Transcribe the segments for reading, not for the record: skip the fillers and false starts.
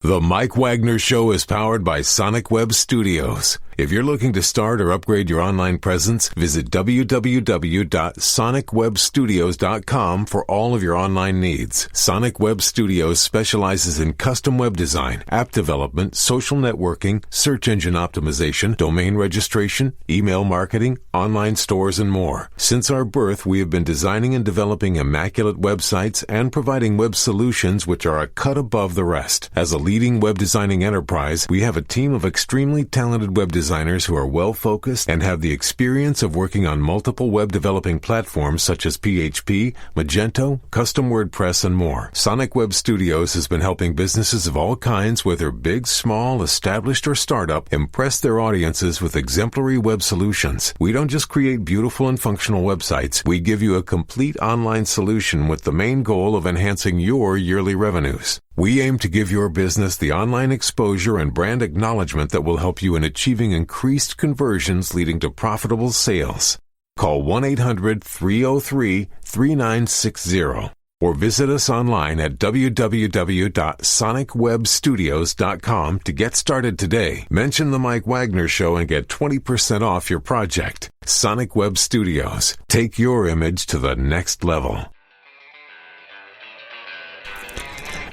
The Mike Wagner Show is powered by Sonic Web Studios. If you're looking to start or upgrade your online presence, visit www.sonicwebstudios.com for all of your online needs. Sonic Web Studios specializes in custom web design, app development, social networking, search engine optimization, domain registration, email marketing, online stores, and more. Since our birth, we have been designing and developing immaculate websites and providing web solutions which are a cut above the rest. As a leading web designing enterprise, we have a team of extremely talented web designers who are well-focused and have the experience of working on multiple web developing platforms such as PHP, Magento, custom WordPress, and more. Sonic Web Studios has been helping businesses of all kinds, whether big, small, established, or startup, impress their audiences with exemplary web solutions. We don't just create beautiful and functional websites. We give you a complete online solution with the main goal of enhancing your yearly revenues. We aim to give your business the online exposure and brand acknowledgement that will help you in achieving increased conversions leading to profitable sales. Call 1-800-303-3960 or visit us online at www.sonicwebstudios.com to get started today. Mention The Mike Wagner Show and get 20% off your project. Sonic Web Studios. Take your image to the next level.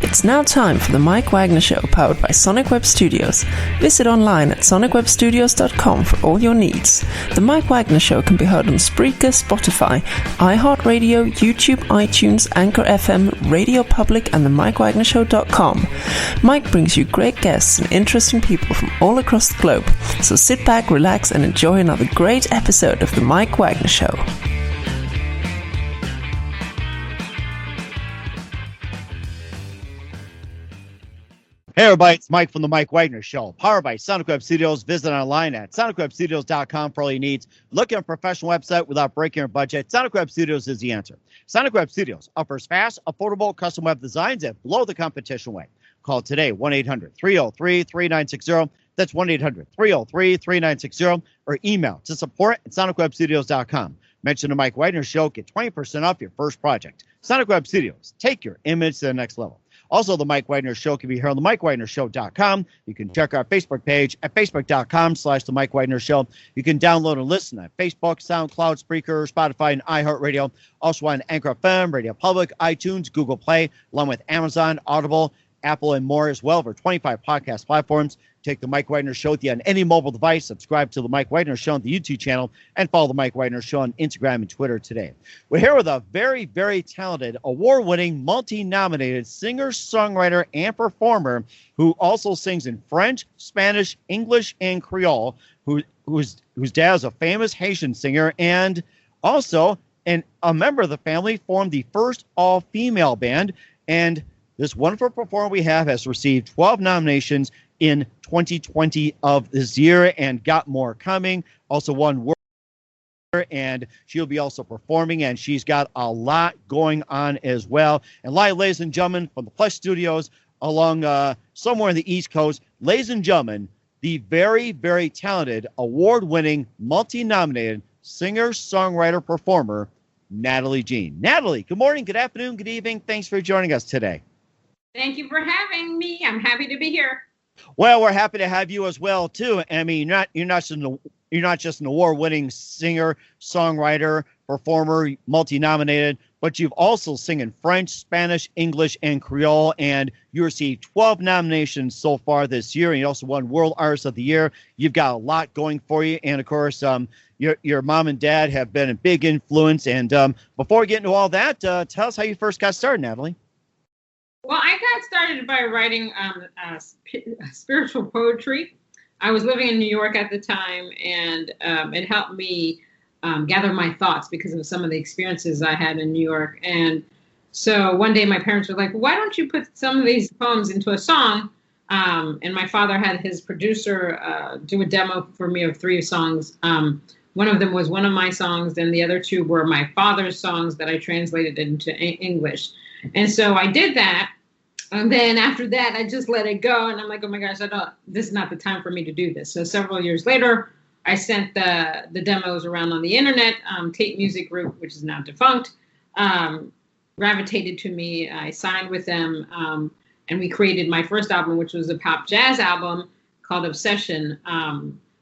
It's now time for the Mike Wagner Show, powered by Sonic Web Studios. Visit online at sonicwebstudios.com for all your needs. The Mike Wagner Show can be heard on Spreaker, Spotify, iHeartRadio, YouTube, iTunes, Anchor FM, Radio Public, and themikewagnershow.com. Mike brings you great guests and interesting people from all across the globe. So sit back, relax, and enjoy another great episode of the Mike Wagner Show. Hey everybody, it's Mike from the Mike Wagner Show, powered by Sonic Web Studios. Visit online at sonicwebstudios.com for all your needs. Looking at a professional website without breaking your budget? Sonic Web Studios is the answer. Sonic Web Studios offers fast, affordable, custom web designs that blow the competition away. Call today, 1-800-303-3960. That's 1-800-303-3960. Or email to support@sonicwebstudios.com. Mention the Mike Wagner Show, get 20% off your first project. Sonic Web Studios, take your image to the next level. Also, the Mike Wagner Show can be heard on themikewagnershow.com. You can check our Facebook page at facebook.com/The Mike Wagner Show. You can download and listen at Facebook, SoundCloud, Spreaker, Spotify, and iHeartRadio. Also on Anchor FM, Radio Public, iTunes, Google Play, along with Amazon, Audible, Apple, and more as well. Over 25 podcast platforms. Take the Mike Wagner Show with you on any mobile device. Subscribe to the Mike Wagner Show on the YouTube channel and follow the Mike Wagner Show on Instagram and Twitter today. We're here with a very, very talented, award-winning, multi-nominated singer, songwriter, and performer who also sings in French, Spanish, English, and Creole, whose dad is a famous Haitian singer, and also a member of the family formed the first all-female band. And this wonderful performer we have has received 12 nominations in 2020 of this year and got more coming. Also won World, and she'll be also performing, and she's got a lot going on as well. And live, ladies and gentlemen, from the Plush Studios along somewhere in the East Coast, ladies and gentlemen, the very, very talented, award-winning, multi-nominated singer, songwriter, performer, Natalie Jean. Natalie, good morning, good afternoon, good evening. Thanks for joining us today. Thank you for having me. I'm happy to be here. Well, we're happy to have you as well too. I mean, you're not just an award-winning singer, songwriter, performer, multi-nominated, but you've also sung in French, Spanish, English, and Creole, and you received 12 nominations so far this year, and you also won World Artist of the Year. You've got a lot going for you, and of course, your mom and dad have been a big influence. And before we get into all that, tell us how you first got started, Natalie. Well, I got started by writing spiritual poetry. I was living in New York at the time, and it helped me gather my thoughts because of some of the experiences I had in New York. And so one day my parents were like, why don't you put some of these poems into a song? And my father had his producer do a demo for me of 3 songs. One of them was one of my songs, and the other 2 were my father's songs that I translated into English. And so I did that. And then after that, I just let it go. And I'm like, oh my gosh, this is not the time for me to do this. So several years later, I sent the demos around on the internet. Tate Music Group, which is now defunct, gravitated to me. I signed with them. and we created my first album, which was a pop jazz album called Obsession.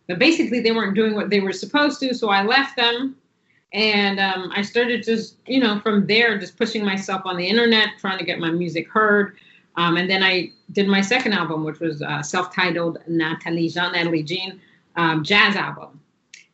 But basically, they weren't doing what they were supposed to, so I left them. And I started just, from there, just pushing myself on the internet, trying to get my music heard. And then I did my second album, which was self-titled Natalie Jean jazz album.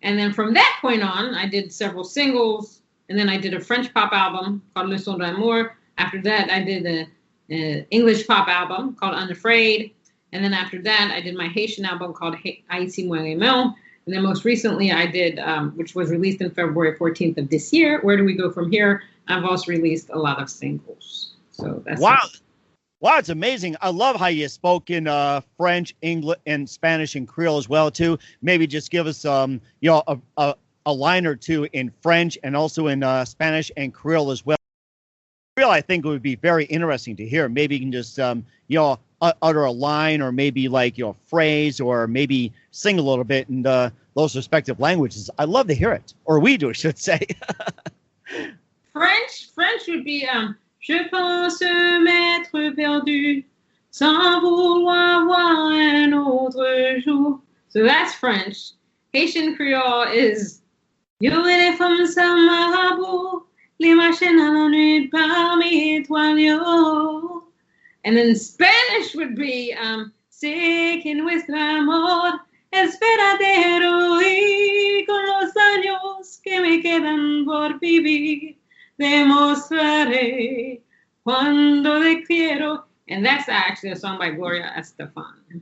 And then from that point on, I did several singles. And then I did a French pop album called Le Son d'Amour. After that, I did an English pop album called Unafraid. And then after that, I did my Haitian album called Haitiian. And then most recently I did, which was released in February 14th of this year, Where Do We Go From Here? I've also released a lot of singles. So that's wow. Wow, it's amazing. I love how you spoke in French, English, and Spanish and Creole as well, too. Maybe just give us, a line or two in French and also in Spanish and Creole as well. Creole, I think it would be very interesting to hear. Maybe you can just, utter a line or maybe a phrase or maybe sing a little bit in those respective languages. I love to hear it. Or we do, I should say. French would be, Je pense m'être perdu sans vouloir voir un autre jour. So that's French. Haitian Creole is Yo et les femmes sans marabout, les machines à la nuit parmi étoiles yo. And then Spanish would be sé que nuestro amor es verdadero y con los años que me quedan por vivir demostraré cuando te quiero. And that's actually a song by Gloria Estefan.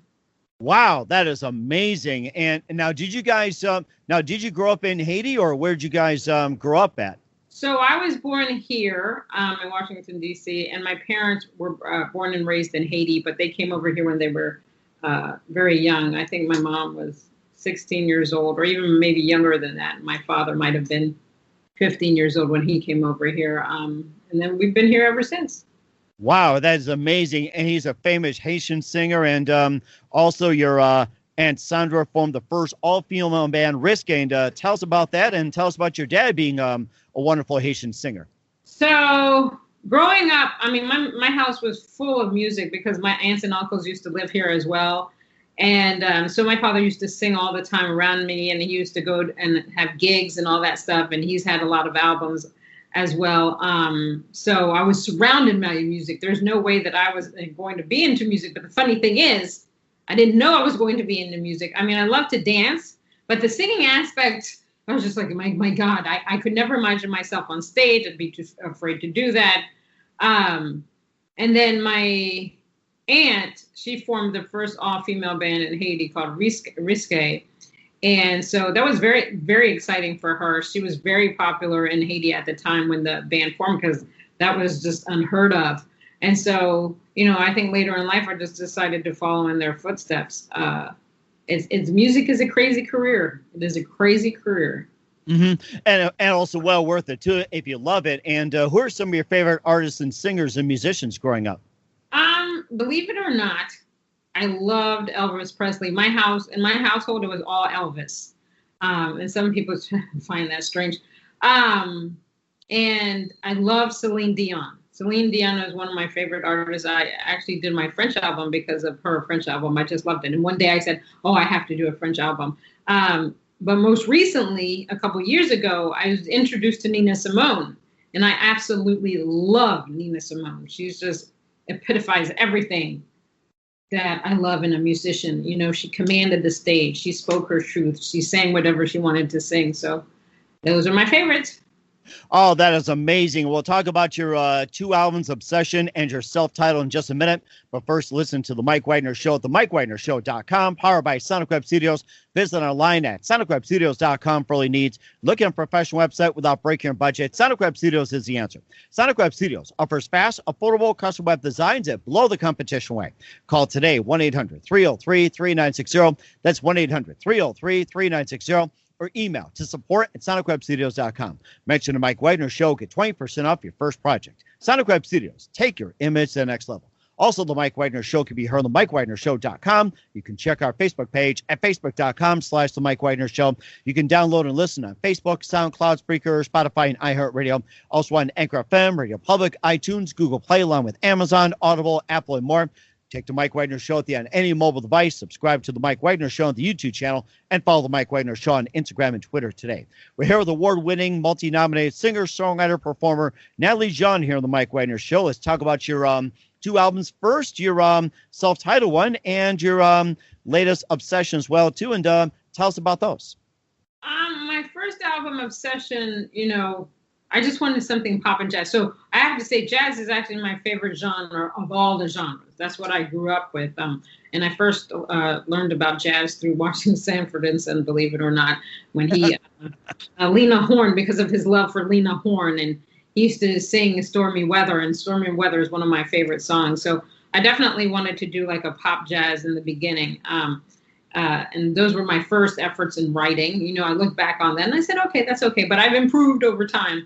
Wow, that is amazing. And now, did you guys did you grow up in Haiti, or where did you guys grow up at? So I was born here in Washington, D.C., and my parents were born and raised in Haiti, but they came over here when they were very young. I think my mom was 16 years old, or even maybe younger than that. My father might have been 15 years old when he came over here. And then we've been here ever since. Wow, that is amazing. And he's a famous Haitian singer. And also your Aunt Sandra formed the first all-female band, Risque. And tell us about that, and tell us about your dad being a wonderful Haitian singer. So growing up, I mean, my house was full of music because my aunts and uncles used to live here as well. And so my father used to sing all the time around me, and he used to go and have gigs and all that stuff. And he's had a lot of albums as well. So I was surrounded by music. There's no way that I was going to be into music. But the funny thing is, I didn't know I was going to be into music. I mean, I love to dance, but the singing aspect, I was just like, my God, I could never imagine myself on stage. I'd be too afraid to do that. And then my aunt, she formed the first all-female band in Haiti called Risque. And so that was very, very exciting for her. She was very popular in Haiti at the time when the band formed, because that was just unheard of. And so, I think later in life, I just decided to follow in their footsteps. It's music is a crazy career. It is a crazy career. Mm-hmm. And also well worth it too if you love it. And who are some of your favorite artists and singers and musicians growing up? Believe it or not, I loved Elvis Presley. In my household, it was all Elvis. And some people find that strange. And I love Celine Dion. Celine Dion is one of my favorite artists. I actually did my French album because of her French album. I just loved it. And one day I said, I have to do a French album. But most recently, a couple years ago, I was introduced to Nina Simone. And I absolutely love Nina Simone. She's just epitomize everything that I love in a musician. She commanded the stage. She spoke her truth. She sang whatever she wanted to sing. So those are my favorites. Oh, that is amazing. We'll talk about your 2 albums, Obsession and your self-titled, in just a minute. But first, listen to The Mike Wagner Show at themikewagnershow.com, powered by Sonic Web Studios. Visit online at sonicwebstudios.com for all your needs. Looking at a professional website without breaking your budget? Sonic Web Studios is the answer. Sonic Web Studios offers fast, affordable custom web designs at below the competition rate. Call today, 1-800-303-3960. That's 1-800-303-3960. Or email to support@sonicwebstudios.com. Mention the Mike Wagner Show. Get 20% off your first project. Sonic Web Studios. Take your image to the next level. Also, the Mike Wagner Show can be heard on the MikeWagnerShow.com. You can check our Facebook page at Facebook.com/The Mike Wagner Show. You can download and listen on Facebook, SoundCloud, Spreaker, Spotify, and iHeartRadio. Also on Anchor FM, Radio Public, iTunes, Google Play, along with Amazon, Audible, Apple, and more. Take the Mike Wagner Show on any mobile device. Subscribe to the Mike Wagner Show on the YouTube channel, and follow the Mike Wagner Show on Instagram and Twitter today. We're here with award-winning, multi-nominated singer, songwriter, performer Natalie Jean here on the Mike Wagner Show. Let's talk about your two albums first. Your self-titled one and your latest Obsession as well too. And tell us about those. My first album, Obsession, I just wanted something pop and jazz. So I have to say, jazz is actually my favorite genre of all the genres. That's what I grew up with. And I first learned about jazz through watching Sanford and Son, believe it or not, when he, Lena Horne, because of his love for Lena Horne. And he used to sing Stormy Weather, and Stormy Weather is one of my favorite songs. So I definitely wanted to do like a pop jazz in the beginning. And those were my first efforts in writing. I look back on that and I said, okay, that's okay. But I've improved over time.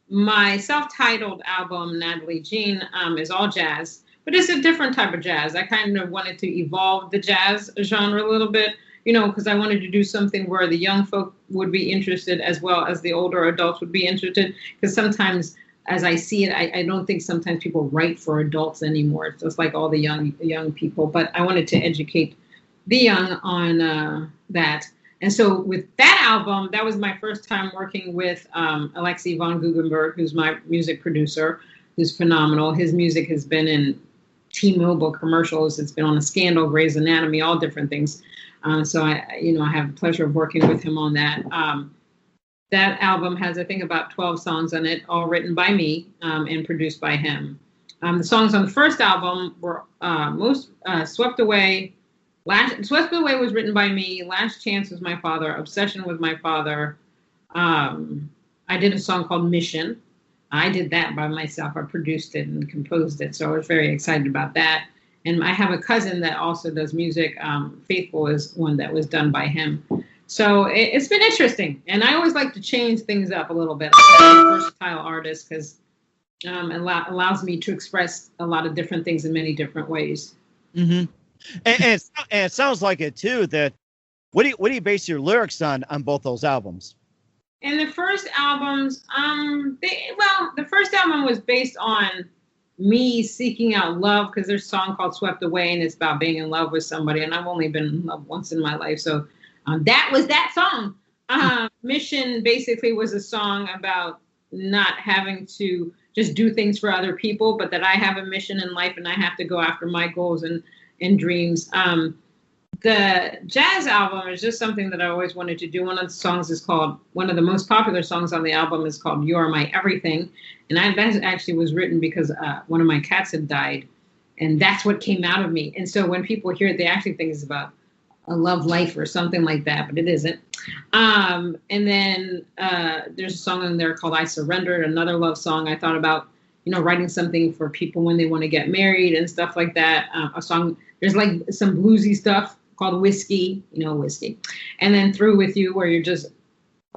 My self-titled album, Natalie Jean, is all jazz, but it's a different type of jazz. I kind of wanted to evolve the jazz genre a little bit, because I wanted to do something where the young folk would be interested as well as the older adults would be interested. Because sometimes, as I see it, I don't think sometimes people write for adults anymore. It's just like all the young people. But I wanted to educate the young on that. And so with that album, that was my first time working with Alexei von Guggenberg, who's my music producer, who's phenomenal. His music has been in T-Mobile commercials. It's been on a Scandal, Grey's Anatomy, all different things. So I have the pleasure of working with him on that. That album has, I think, about 12 songs on it, all written by me and produced by him. The songs on the first album were most Swept Away. Swept Away was written by me. Last Chance was my father. Obsession was my father. I did a song called Mission. I did that by myself. I produced it and composed it. So I was very excited about that. And I have a cousin that also does music. Faithful is one that was done by him. So it's been interesting. And I always like to change things up a little bit. I'm a versatile artist because it allows me to express a lot of different things in many different ways. Mm-hmm. And it sounds like it too. That what do you base your lyrics on both those albums? In the first albums, the first album was based on me seeking out love because there's a song called "Swept Away" and it's about being in love with somebody. And I've only been in love once in my life, so that was that song. Mission basically was a song about not having to just do things for other people, but that I have a mission in life and I have to go after my goals and dreams. The jazz album is just something that I always wanted to do. One of the most popular songs on the album is called "You Are My Everything." And that actually was written because one of my cats had died. And that's what came out of me. And so when people hear it, they actually think it's about a love life or something like that, but it isn't. And then there's a song in there called "I Surrendered," another love song. I thought about writing something for people when they want to get married and stuff like that. A song, there's like some bluesy stuff called "Whiskey," whiskey. And then "Through With You," where you're just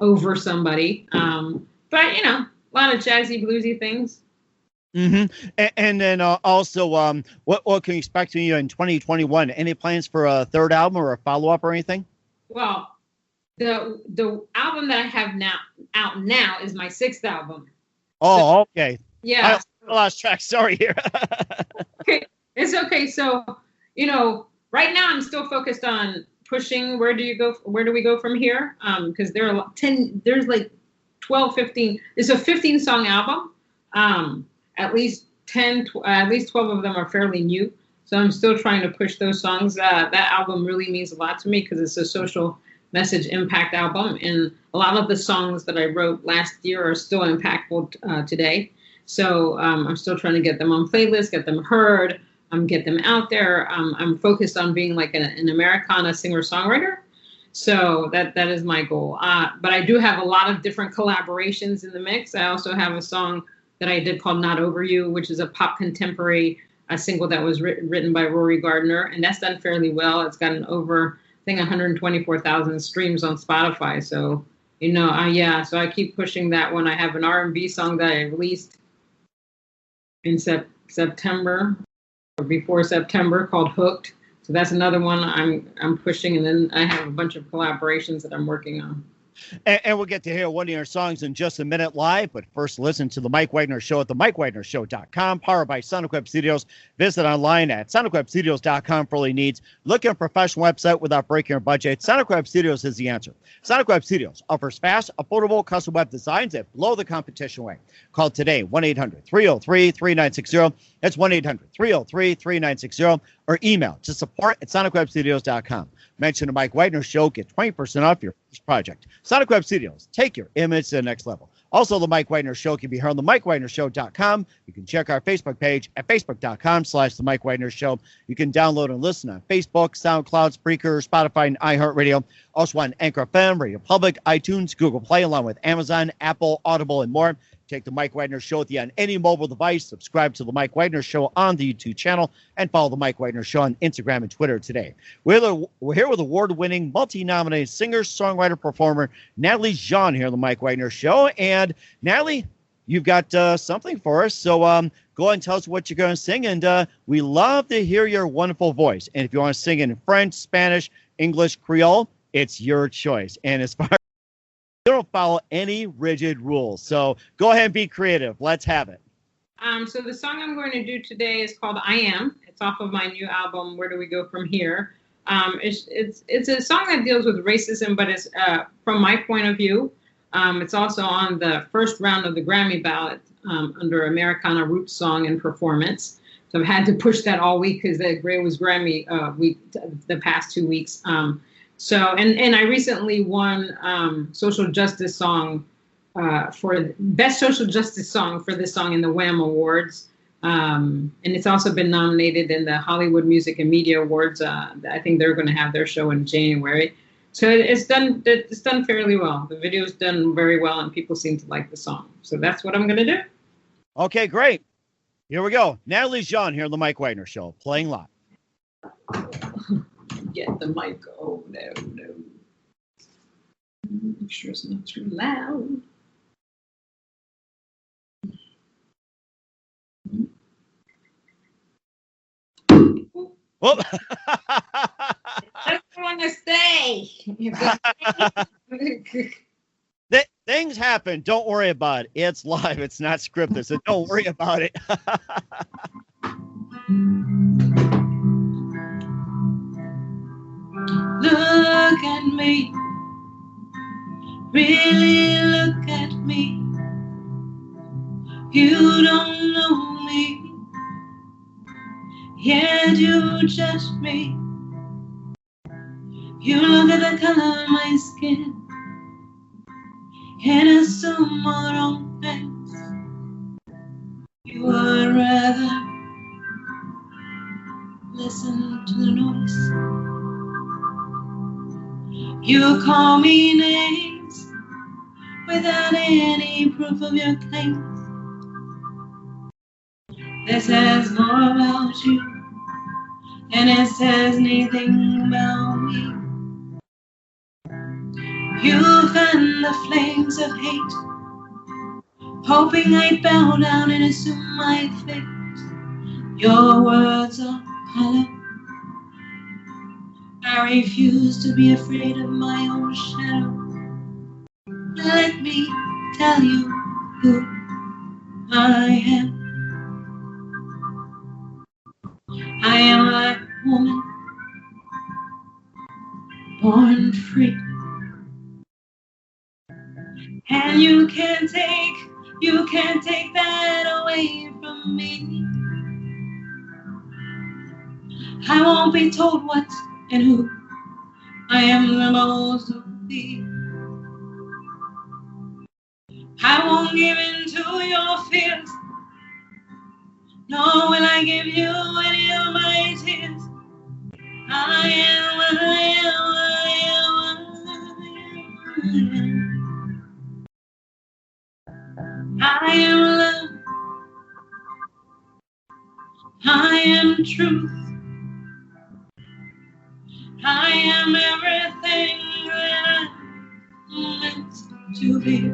over somebody. But, a lot of jazzy, bluesy things. Mm-hmm. And then also, what can you expect from you in 2021? Any plans for a third album or a follow-up or anything? Well, the album that I have out now is my sixth album. Oh, okay. Yeah. I lost track. Sorry here. Okay. It's okay. So, right now I'm still focused on pushing. Where do we go from here? Because there's like 12, 15. It's a 15 song album. At least 12 of them are fairly new. So I'm still trying to push those songs. That album really means a lot to me because it's a social message impact album. And a lot of the songs that I wrote last year are still impactful today. So I'm still trying to get them on playlists, get them heard, get them out there. I'm focused on being like an Americana singer-songwriter. So that is my goal. But I do have a lot of different collaborations in the mix. I also have a song that I did called "Not Over You," which is a pop contemporary single that was written by Rory Gardner. And that's done fairly well. It's gotten over, I think, 124,000 streams on Spotify. So, so I keep pushing that one. I have an R&B song that I released in September. before September called Hooked. So that's another one I'm pushing, and then I have a bunch of collaborations that I'm working on. And we'll get to hear one of your songs in just a minute live, but first listen to The Mike Wagner Show at themikewagnershow.com, powered by Sonic Web Studios. Visit online at sonicwebstudios.com for all your needs. Look at a professional website without breaking your budget. Sonic Web Studios is the answer. Sonic Web Studios offers fast, affordable custom web designs that blow the competition away. Call today, 1-800-303-3960. That's 1-800-303-3960, or email to support@sonicwebstudios.com. Mention the Mike Wagner Show, get 20% off your first project. Sonic Web Studios, take your image to the next level. Also, the Mike Wagner Show can be heard on themikewagnershow.com. You can check our Facebook page at facebook.com/the Mike Wagner Show. You can download and listen on Facebook, SoundCloud, Spreaker, Spotify, and iHeartRadio. Also on Anchor FM, Radio Public, iTunes, Google Play, along with Amazon, Apple, Audible, and more. Take the Mike Wagner Show with you on any mobile device. Subscribe to the Mike Wagner Show on the YouTube channel, and follow the Mike Wagner Show on Instagram and Twitter today. We're here with award-winning, multi-nominated singer, songwriter, performer Natalie Jean here on the Mike Wagner Show. And Natalie, you've got something for us, so go ahead and tell us what you're going to sing. And we love to hear your wonderful voice. And if you want to sing in French, Spanish, English, Creole, it's your choice. And as far as you don't follow any rigid rules. So go ahead and be creative. Let's have it. So the song I'm going to do today is called I Am. It's off of my new album, Where Do We Go From Here? It's a song that deals with racism, but it's from my point of view. It's also on the first round of the Grammy ballot under Americana Roots Song and Performance. So I've had to push that all week because it was Grammy week the past 2 weeks. And I recently won social justice song for best social justice song for this song in the WHAM Awards. And it's also been nominated in the Hollywood Music and Media Awards. I think they're going to have their show in January. So it's done fairly well. The video's done very well, and people seem to like the song. So that's what I'm going to do. Okay, great. Here we go. Natalie Jean here on the Mike Wagner Show, playing live. Get the mic. Oh, no. Make sure it's not too loud. Whoop. I don't want to stay. Things happen. Don't worry about it. It's live. It's not scripted, so don't worry about it. Look at me, really look at me. You don't know me, yet you judge me. You look at the color of my skin and assume my wrong things. You would rather listen to the noise. You call me names without any proof of your claims. This says more about you than it says anything about me. You fan the flames of hate, hoping I'd bow down and assume my fate. Your words are hollow. I refuse to be afraid of my own shadow. Let me tell you who I am. I am a black woman, born free. And you can't take that away from me. I won't be told what and who I am supposed to be. I won't give in to your fears, nor will I give you any of my tears. I am what I am, I am what I am. I am love, I am truth, I am everything that I'm meant to be.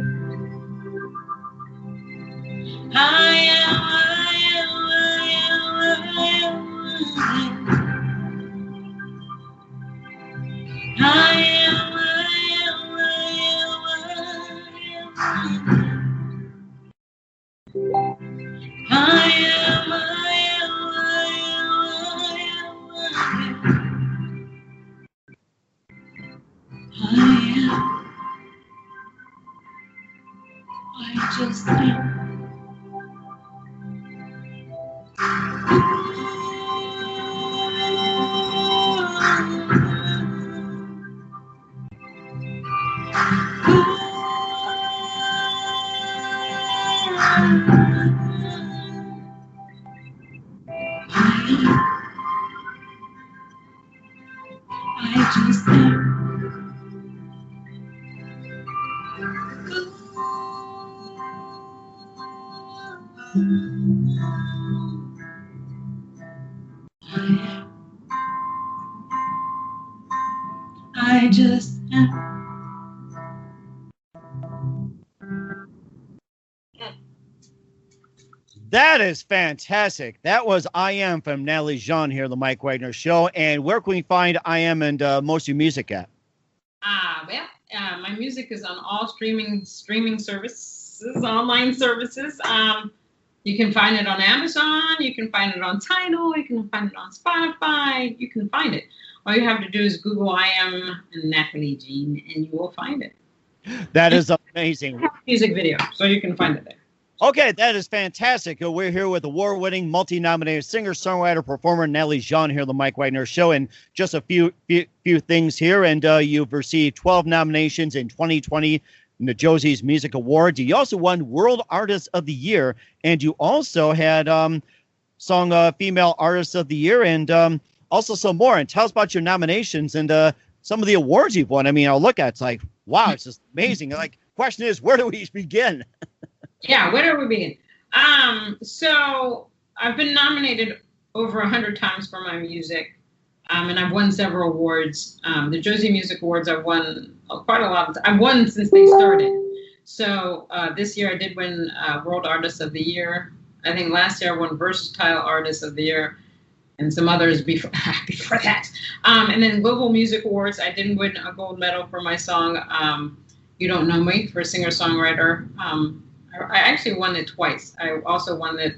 I am, I am, I am, I am, I am, I am, I am, I just am. I just am. I just am. That is fantastic. That was I Am from Natalie Jean here, the Mike Wagner Show. And where can we find I Am and most of your music at? My music is on all streaming services, online services. You can find it on Amazon. You can find it on Tidal. You can find it on Spotify. You can find it. All you have to do is Google I Am and Natalie Jean, and you will find it. That is amazing. Music video, so you can find it there. Okay, that is fantastic. We're here with award-winning, multi-nominated singer, songwriter, performer Natalie Jean here on the Mike Wagner Show. And just a few things here. And you've received 12 nominations in 2020 in the Josie's Music Awards. You also won World Artist of the Year, and you also had Song Female Artist of the Year, and also some more. And tell us about your nominations and some of the awards you've won. I mean, I'll look at it's like, wow, it's just amazing. Like, question is, where do we begin? Yeah, where do we begin? So I've been nominated over 100 times for my music, and I've won several awards. The Josie Music Awards, I've won quite a lot. I've won since they started. So this year I did win World Artist of the Year. I think last year I won Versatile Artist of the Year, and some others before that. And then Global Music Awards, I did win a gold medal for my song, You Don't Know Me, for singer-songwriter. I actually won it twice. I also won it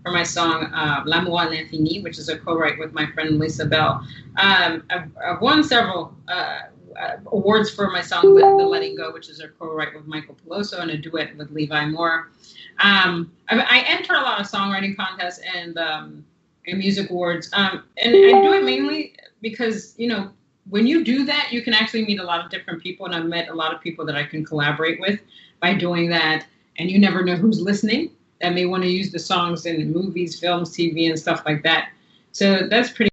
for my song L'amour à l'infini, which is a co-write with my friend Lisa Bell. I've won several awards for my song The Letting Go, which is a co-write with Michael Peloso and a duet with Levi Moore. I enter a lot of songwriting contests and music awards, and I do it mainly because, you know, when you do that, you can actually meet a lot of different people, and I've met a lot of people that I can collaborate with by doing that. And you never know who's listening that may want to use the songs in movies, films, TV, and stuff like that. So that's pretty.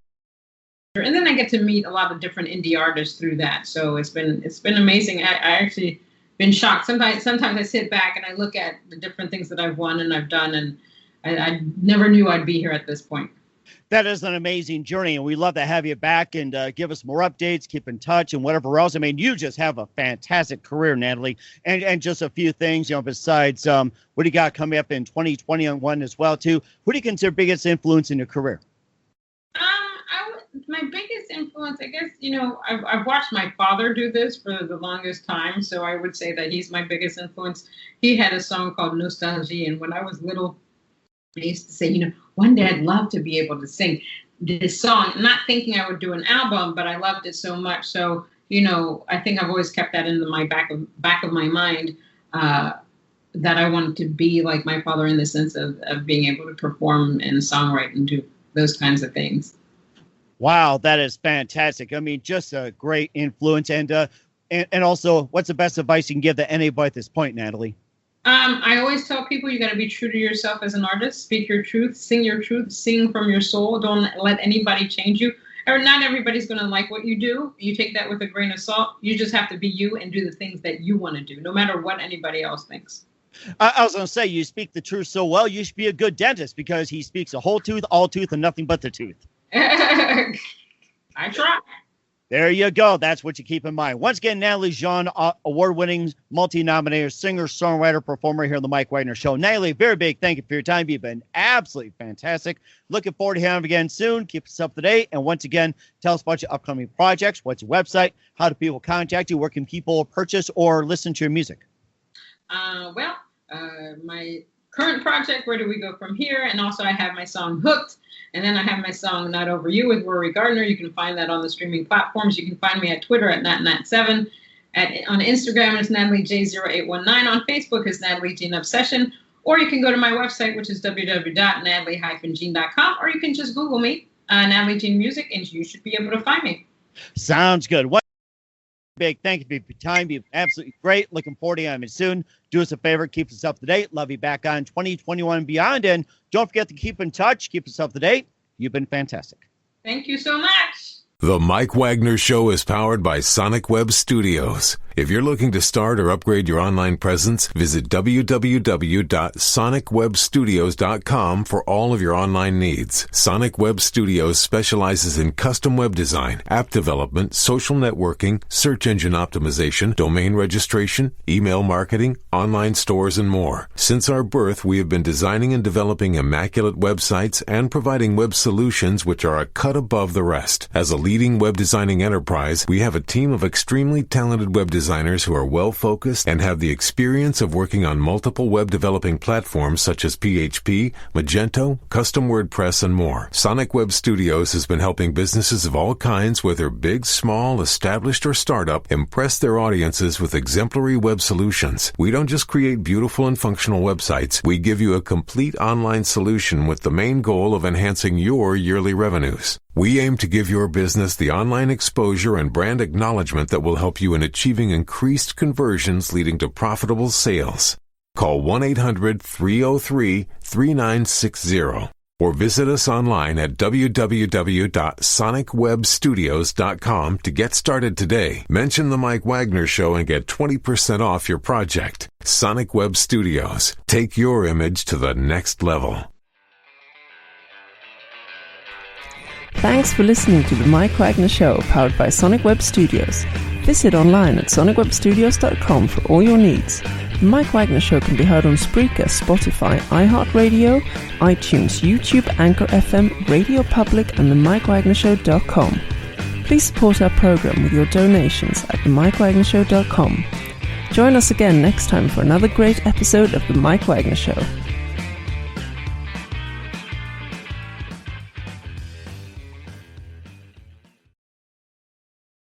And then I get to meet a lot of different indie artists through that. So it's been amazing. I actually been shocked. Sometimes I sit back and I look at the different things that I've won and I've done, and I never knew I'd be here at this point. That is an amazing journey, and we love to have you back and give us more updates, keep in touch, and whatever else. I mean, you just have a fantastic career, Natalie, and just a few things, you know, besides what do you got coming up in 2021 as well, too? Who do you consider biggest influence in your career? My biggest influence, I guess, you know, I've watched my father do this for the longest time, so I would say that he's my biggest influence. He had a song called Nostalgie, and when I was little, I used to say, you know, one day I'd love to be able to sing this song, not thinking I would do an album, but I loved it so much. So, you know, I think I've always kept that in my back of my mind, that I wanted to be like my father in the sense of being able to perform and songwrite and do those kinds of things. Wow, that is fantastic. I mean, just a great influence. And also, what's the best advice you can give to anybody at this point, Natalie? I always tell people you got to be true to yourself as an artist. Speak your truth, sing from your soul. Don't let anybody change you. Or not everybody's going to like what you do. You take that with a grain of salt. You just have to be you and do the things that you want to do, no matter what anybody else thinks. I was going to say, you speak the truth so well, you should be a good dentist because he speaks a whole tooth, all tooth, and nothing but the tooth. I try. There you go. That's what you keep in mind. Once again, Natalie Jean, award-winning, multi-nominated singer, songwriter, performer here on the Mike Wagner Show. Natalie, very big thank you for your time. You've been absolutely fantastic. Looking forward to having you again soon. Keep us up to date. And once again, tell us about your upcoming projects. What's your website? How do people contact you? Where can people purchase or listen to your music? My current project, Where Do We Go From Here? And also I have my song Hooked. And then I have my song Not Over You with Rory Gardner. You can find that on the streaming platforms. You can find me at Twitter at NatNat7. On Instagram, it's NatalieJ0819. On Facebook, it's Natalie Jean Obsession. Or you can go to my website, which is www.natalie-jean.com. Or you can just Google me, Natalie Jean Music, and you should be able to find me. Sounds good. What big thank you for your time. You've been absolutely great. Looking forward to having you soon. Do us a favor, keep us up to date. Love you back on 2021 and beyond. And don't forget to keep in touch. Keep us up to date. You've been fantastic. Thank you so much. The Mike Wagner Show is powered by Sonic Web Studios. If you're looking to start or upgrade your online presence, visit www.sonicwebstudios.com for all of your online needs. Sonic Web Studios specializes in custom web design, app development, social networking, search engine optimization, domain registration, email marketing, online stores, and more. Since our birth, we have been designing and developing immaculate websites and providing web solutions which are a cut above the rest. As a leading web designing enterprise, we have a team of extremely talented web designers who are well-focused and have the experience of working on multiple web developing platforms such as PHP, Magento, custom WordPress, and more. Sonic Web Studios has been helping businesses of all kinds, whether big, small, established, or startup, impress their audiences with exemplary web solutions. We don't just create beautiful and functional websites. We give you a complete online solution with the main goal of enhancing your yearly revenues. We aim to give your business the online exposure and brand acknowledgement that will help you in achieving increased conversions leading to profitable sales. Call 1-800-303-3960 or visit us online at www.sonicwebstudios.com to get started today. Mention the Mike Wagner Show and get 20% off your project. Sonic Web Studios. Take your image to the next level. Thanks for listening to the Mike Wagner Show, powered by Sonic Web Studios. Visit online at sonicwebstudios.com for all your needs. The Mike Wagner Show can be heard on Spreaker, Spotify, iHeartRadio, iTunes, YouTube, Anchor FM, Radio Public, and themikewagnershow.com. Please support our program with your donations at themikewagnershow.com. Join us again next time for another great episode of The Mike Wagner Show.